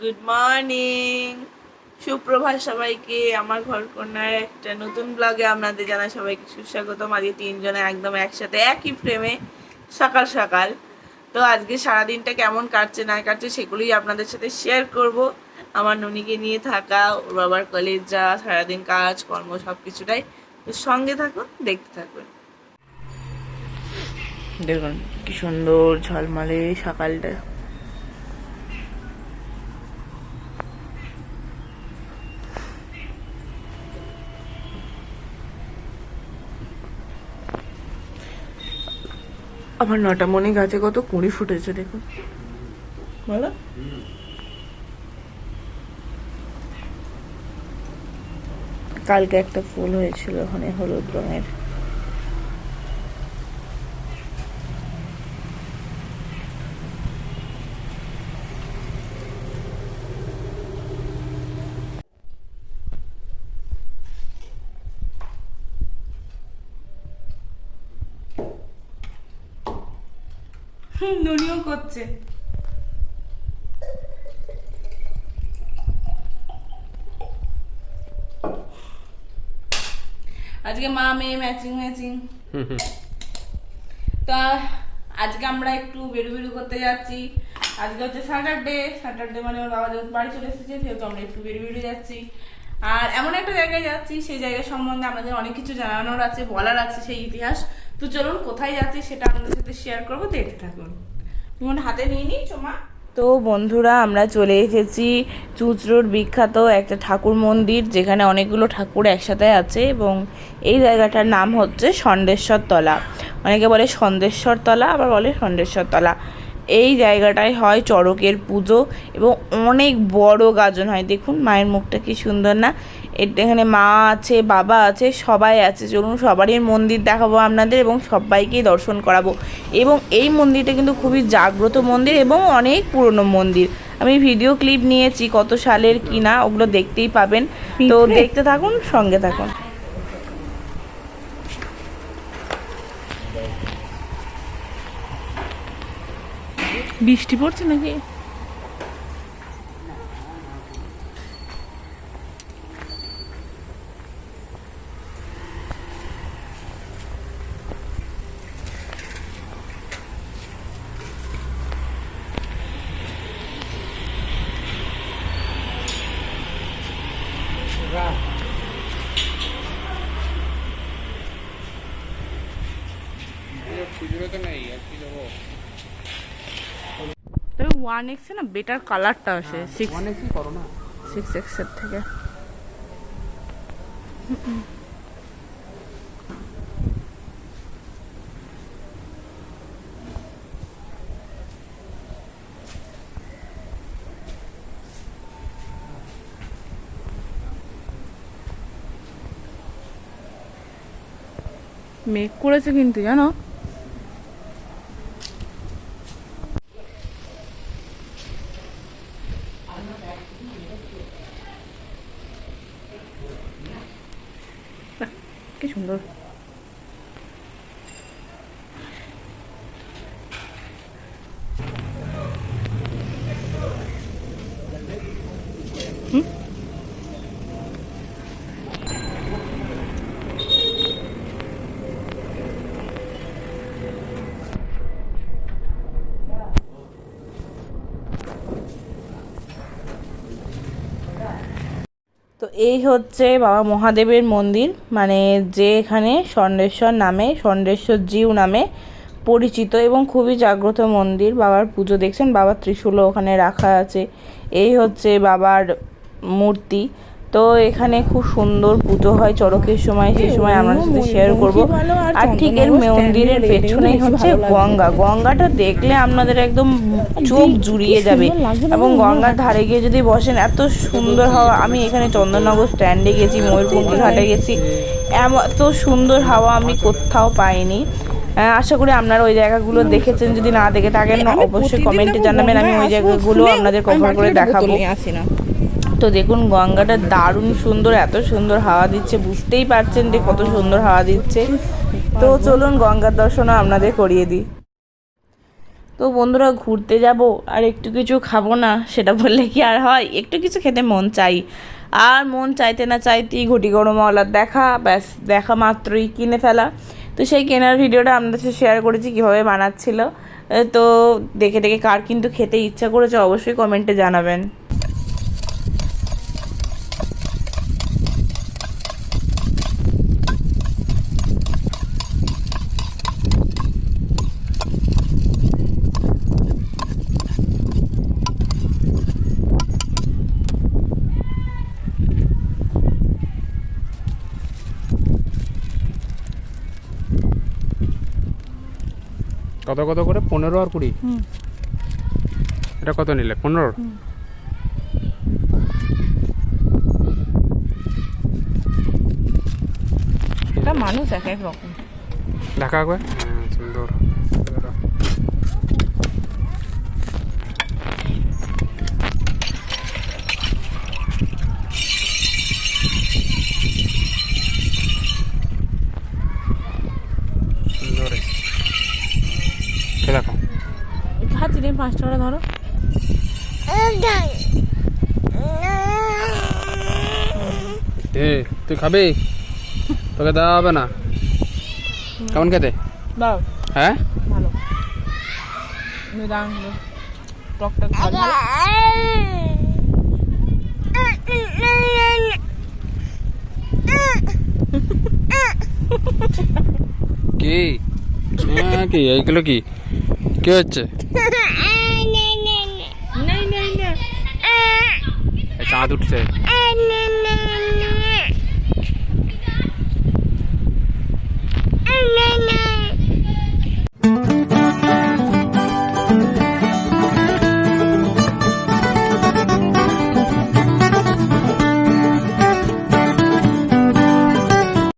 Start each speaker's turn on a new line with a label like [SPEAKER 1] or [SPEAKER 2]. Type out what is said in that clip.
[SPEAKER 1] Good morning, সুপ্রভাত সবাইকে। আমার ঘরকন্যার একটা নতুন ব্লগে আপনাদের জানাই সবাইকে সুস্বাগতম। আজকে তিনজনে একদম একসাথে একই ফ্রেমে সকাল সকাল। তো আজকে সারাদিনটা কেমন কাটছে না কাটছে সেগুলোই আপনাদের সাথে শেয়ার করব। আমার ননিকে নিয়ে থাকা, ওর বাবার কলেজ যাওয়া, সারাদিন কাজ কর্ম সব কিছুটাই। তো সঙ্গে থাকুন, দেখতে থাকুন। দেখুন কি সুন্দর ঝলমলে সকালটা। আমার 9টা মনে গাছে কত কুঁড়ি ফুটেছে দেখুন, বলো। কালকে একটা ফুল হয়েছিল ওখানে হলুদ রঙের। নুনিও করছে। আজকে মা মেয়ে ম্যাচিং ম্যাচিং। তো আজকে আমরা একটু বেরু বেরু করতে যাচ্ছি। আজকে হচ্ছে স্যাটারডে মানে ওর বাবা যেহেতু বাড়ি চলে এসেছে সেহেতু আমরা একটু বেরু বেরু যাচ্ছি। আর এমন একটা জায়গায় যাচ্ছি, সেই জায়গা সম্বন্ধে আমাদের অনেক কিছু জানানোর আছে, বলার আছে, সেই ইতিহাস। তো চলুন কোথায় যাচ্ছি সেটা আপনাদের সাথে শেয়ার করবো, দেখতে থাকুন। তুমি হাতে নিয়ে নিই চোমা। তো বন্ধুরা, আমরা চলে এসেছি চুঁচড়োর বিখ্যাত একটা ঠাকুর মন্দির, যেখানে অনেকগুলো ঠাকুর একসাথে আছে, এবং এই জায়গাটার নাম হচ্ছে ষণ্ডেশ্বর তলা। অনেকে বলে সন্দেশ্বর তলা, আবার বলে ষণ্ডেশ্বর তলা। এই জায়গাটায় হয় চড়কের পুজো, এবং অনেক বড় গাজন হয়। দেখুন মায়ের মুখটা কি সুন্দর না। এখানে মা আছে, বাবা আছে, সবাই আছে। চলুন সবারই মন্দির দেখাবো আপনাদের, এবং সবাইকেই দর্শন করাবো। এবং এই মন্দিরটা কিন্তু খুবই জাগ্রত মন্দির এবং অনেক পুরনো মন্দির। আমি ভিডিও ক্লিপ নিয়েছি কত সালের কি না, ওগুলো দেখতেই পাবেন। তো দেখতে থাকুন, সঙ্গে থাকুন। বৃষ্টি পড়ছে নাকি? তবে 1x না বেটার কালারটা আসে, 1x করো না, 6x এর থেকে। মেঘ করেছে কিন্তু, জানো। কি সুন্দর। তো এই হচ্ছে বাবা মহাদেবের মন্দির, মানে যে এখানে ষণ্ডেশ্বর নামে, ষণ্ডেশ্বর জিউ নামে পরিচিত, এবং খুবই জাগ্রত মন্দির। বাবার পুজো দেখছেন, বাবার ত্রিশূলও ওখানে রাখা আছে। এই হচ্ছে বাবার মূর্তি। তো এখানে খুব সুন্দর পুজো হয় চড়কের সময়, সেই সময় আমরা সাথে শেয়ার করব। আর ঠিক এর মন্দিরের পেছনেই হচ্ছে গঙ্গা। গঙ্গাটা দেখলে আপনাদের একদম চোখ জুড়িয়ে যাবে, এবং গঙ্গার ধারে গিয়ে যদি বসেন এত সুন্দর হাওয়া। আমি এখানে চন্দননগর স্ট্যান্ডে গেছি, ময়ূরপঙ্খী ঘাটে গেছি, এত সুন্দর হাওয়া আমি কোথাও পাইনি। আশা করি আপনারা ওই জায়গাগুলো দেখেছেন, যদি না দেখে থাকেন অবশ্যই কমেন্টে জানাবেন, আমি ওই জায়গাগুলো আপনাদের কভার করে দেখাবো। তো দেখুন গঙ্গাটা দারুণ সুন্দর, এত সুন্দর হাওয়া দিচ্ছে, বুঝতেই পারছেন যে কত সুন্দর হাওয়া দিচ্ছে। তো চলুন গঙ্গার দর্শনও আপনাদের করিয়ে দিই। তো বন্ধুরা ঘুরতে যাব আর একটু কিছু খাবো না সেটা বললে কি আর হয়, একটু কিছু খেতে মন চাই। আর মন চাইতে না চাইতেই ঘটি গরমওয়ালার দেখা, ব্যাস দেখা মাত্রই কিনে ফেলা। তো সেই কেনার ভিডিওটা আপনাদের সাথে শেয়ার করেছি কীভাবে বানাচ্ছিল। তো দেখে দেখে কার কিন্তু খেতে ইচ্ছা করেছে অবশ্যই কমেন্টে জানাবেন।
[SPEAKER 2] কত কত করে? 15 আর 20। এটা কত নিলে? 15।
[SPEAKER 1] এটা মানুষ এক এক রকম।
[SPEAKER 2] দেখা একবার। সুন্দর। সুন্দর। দেখো
[SPEAKER 1] খাচ্ছি তুমি 5 টাকা ধরো।
[SPEAKER 2] তুই খাবি? তোকে দেওয়া হবে না। কেমন খেতে?
[SPEAKER 1] দাও।
[SPEAKER 2] হ্যাঁ
[SPEAKER 1] ভালো। টক টক ভালো।
[SPEAKER 2] কি কি এইগুলো কি কি হচ্ছে? চাঁদ উঠছে।